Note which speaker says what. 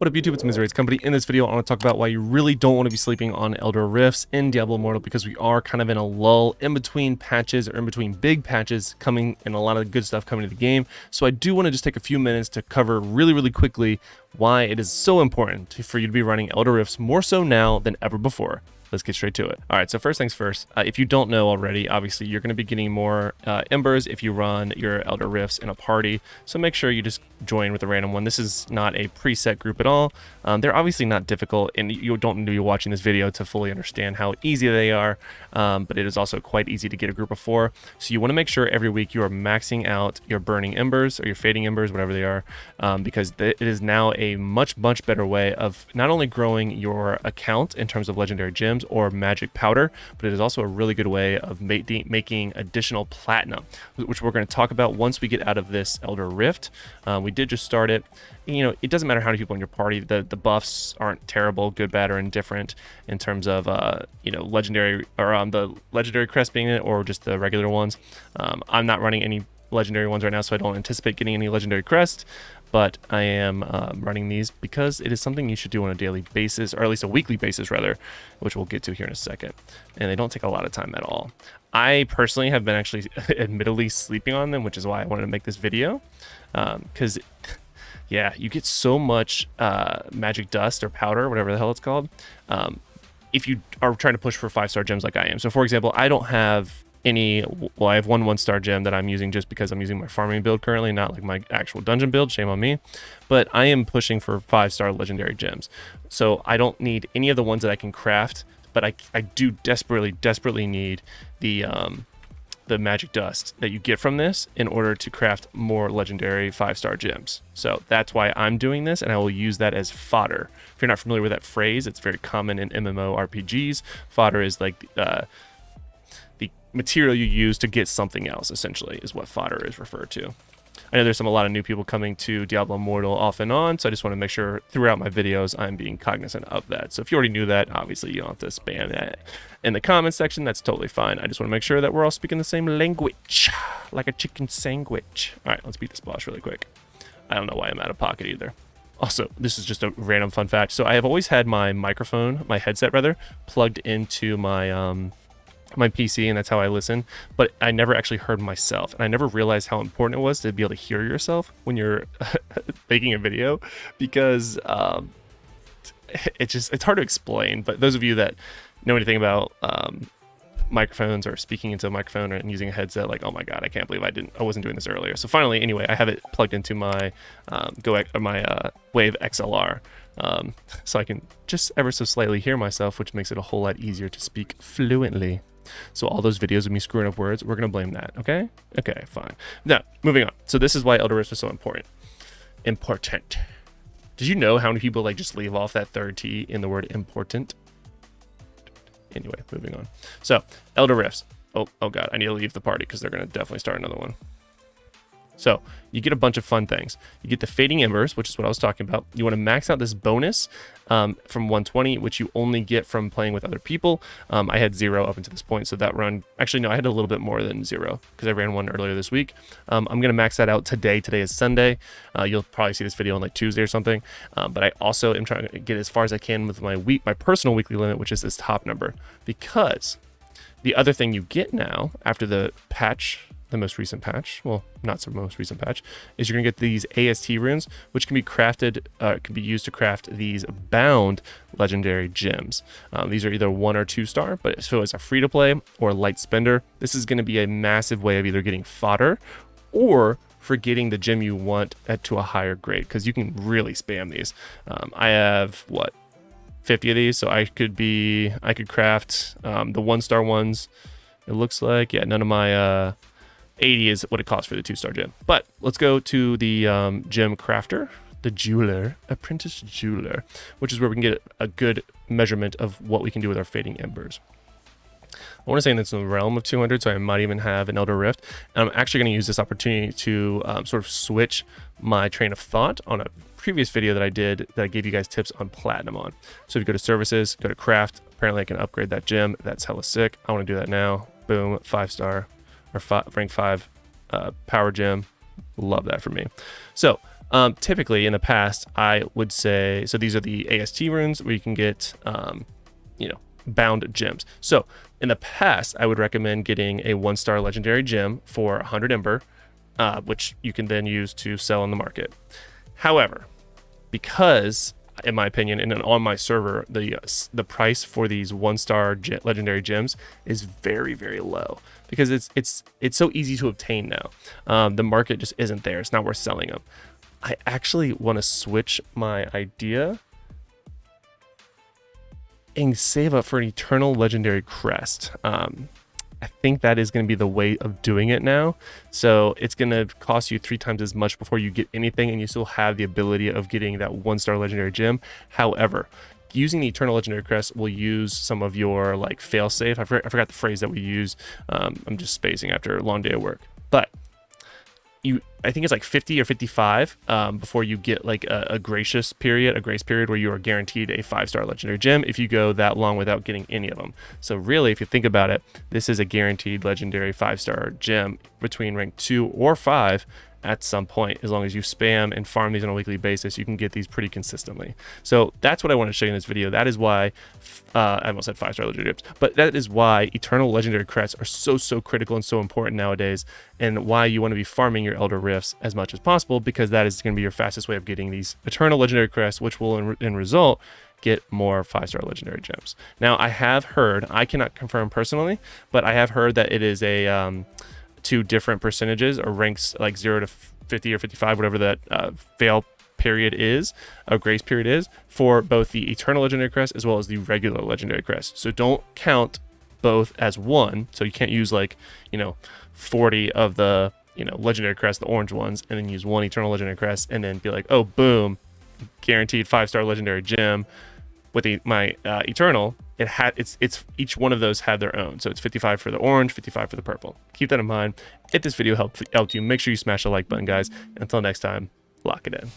Speaker 1: What up YouTube, it's Misery's Company. In this video, I want to talk about why you really don't want to be sleeping on Elder Rifts in Diablo Immortal, because we are kind of in a lull in between patches, or in between big patches coming and a lot of good stuff coming to the game. So I do want to just take a few minutes to cover really quickly why it is so important for you to be running Elder Rifts more so now than ever before. Let's get straight to it. All right, so first things first, if you don't know already, obviously you're going to be getting more embers if you run your Elder Rifts in a party. So make sure you just join with a random one. This is not a preset group at all. They're obviously not difficult, and you don't need to be watching this video to fully understand how easy they are, but it is also quite easy to get a group of 4. So you want to make sure every week you are maxing out your burning embers or your fading embers, whatever they are, because it is now a much better way of not only growing your account in terms of legendary gems or magic powder, but it is also a really good way of making additional platinum, which we're going to talk about once we get out of this Elder Rift. We did just start it. You know, it doesn't matter how many people in your party. The buffs aren't terrible, good, bad, or indifferent in terms of you know, legendary, or the legendary crest being it, or just the regular ones. I'm not running any legendary ones right now, so I don't anticipate getting any legendary crest, but I am running these because it is something you should do on a daily basis, or at least a weekly basis rather, which we'll get to here in a second. And they don't take a lot of time at all. I personally have been actually admittedly sleeping on them, which is why I wanted to make this video, because yeah, you get so much magic dust or powder, whatever the hell it's called, if you are trying to push for 5-star gems like I am. So for example, I don't have any, well, I have one 1-star gem that I'm using just because I'm using my farming build currently, not like my actual dungeon build, shame on me, but I am pushing for 5-star legendary gems. So I don't need any of the ones that I can craft, but I do desperately need the magic dust that you get from this in order to craft more legendary 5-star gems. So that's why I'm doing this, and I will use that as fodder. If you're not familiar with that phrase, it's very common in MMORPGs. Fodder is like the material you use to get something else, essentially, is what fodder is referred to. I know there's a lot of new people coming to Diablo Immortal off and on, so I just want to make sure throughout my videos I'm being cognizant of that. So if you already knew that, obviously you don't have to spam that in the comments section. That's totally fine. I just want to make sure that we're all speaking the same language, like a chicken sandwich. All right, let's beat this boss really quick. I don't know why I'm out of pocket either. Also, this is just a random fun fact. So I have always had my microphone, my headset rather, plugged into my my PC, and that's how I listen, but I never actually heard myself, and I never realized how important it was to be able to hear yourself when you're making a video, because it's hard to explain. But those of you that know anything about microphones or speaking into a microphone and using a headset, like, oh my god, I can't believe I wasn't doing this earlier. So finally, anyway, I have it plugged into my Wave XLR, so I can just ever so slightly hear myself, which makes it a whole lot easier to speak fluently. So all those videos of me screwing up words, we're going to blame that, okay? Okay, fine. Now, moving on. So this is why Elder Rifts is so important. Important. Did you know how many people like just leave off that third T in the word important? Anyway, moving on. So, Elder Rifts. Oh god, I need to leave the party because they're going to definitely start another one. So, you get a bunch of fun things. You get the Fading Embers, which is what I was talking about. You want to max out this bonus from 120, which you only get from playing with other people. I had 0 up until this point, so that run... Actually, no, I had a little bit more than 0, because I ran one earlier this week. I'm going to max that out today. Today is Sunday. You'll probably see this video on like Tuesday or something. But I also am trying to get as far as I can with my personal weekly limit, which is this top number. Because the other thing you get now, after the patch... the most recent patch, well, not so most recent patch, is you're gonna get these AST runes, which can be crafted, can be used to craft these bound legendary gems. These are either 1 or 2-star, but so it's a free-to-play or light spender. This is gonna be a massive way of either getting fodder or for getting the gem you want to a higher grade, because you can really spam these. I have, what, 50 of these, so I could craft the 1-star ones. It looks like, yeah, none of my 80 is what it costs for the 2-star gem. But let's go to the gem crafter, the jeweler, Apprentice jeweler, which is where we can get a good measurement of what we can do with our fading embers. I want to say that's in the realm of 200, so I might even have an Elder Rift. And I'm actually going to use this opportunity to sort of switch my train of thought on a previous video that I did that I gave you guys tips on platinum on. So if you go to services, go to craft, apparently I can upgrade that gem. That's hella sick. I want to do that now. Boom, 5-star. Or rank 5 power gem. Love that for me. So Typically in the past, I would say, so these are the AST runes where you can get, you know, bound gems. So in the past, I would recommend getting a 1-star legendary gem for 100 Ember, which you can then use to sell on the market. However, because in my opinion, and on my server, the price for these 1-star legendary gems is very, very low because it's so easy to obtain now. The market just isn't there. It's not worth selling them. I actually want to switch my idea and save up for an eternal legendary crest. I think that is going to be the way of doing it now. So it's going to cost you 3 times as much before you get anything, and you still have the ability of getting that 1-star legendary gem. However, using the eternal legendary crest will use some of your like fail safe. I forgot the phrase that we use. I'm just spacing after a long day of work, but I think it's like 50 or 55 before you get like a grace period where you are guaranteed a 5-star legendary gem if you go that long without getting any of them. So really, if you think about it, this is a guaranteed legendary 5-star gem between rank 2 or 5 at some point. As long as you spam and farm these on a weekly basis, you can get these pretty consistently. So that's what I want to show you in this video. That is why I almost said 5-star legendary gems, but that is why eternal legendary crests are so critical and so important nowadays, and why you want to be farming your Elder Rifts as much as possible, because that is going to be your fastest way of getting these eternal legendary crests, which will in result get more 5-star legendary gems. Now, I have heard, I cannot confirm personally, but I have heard that it is a 2 different percentages or ranks, like 0 to 50 or 55, whatever that fail period is, a grace period is, for both the eternal legendary crest as well as the regular legendary crest. So don't count both as one. So you can't use like, you know, 40 of the, you know, legendary crest, the orange ones, and then use 1 eternal legendary crest and then be like, oh, boom, guaranteed 5-star legendary gem with my eternal. It's each one of those had their own. So it's 55 for the orange, 55 for the purple. Keep that in mind. If this video helped you, make sure you smash the like button, guys. Until next time, lock it in.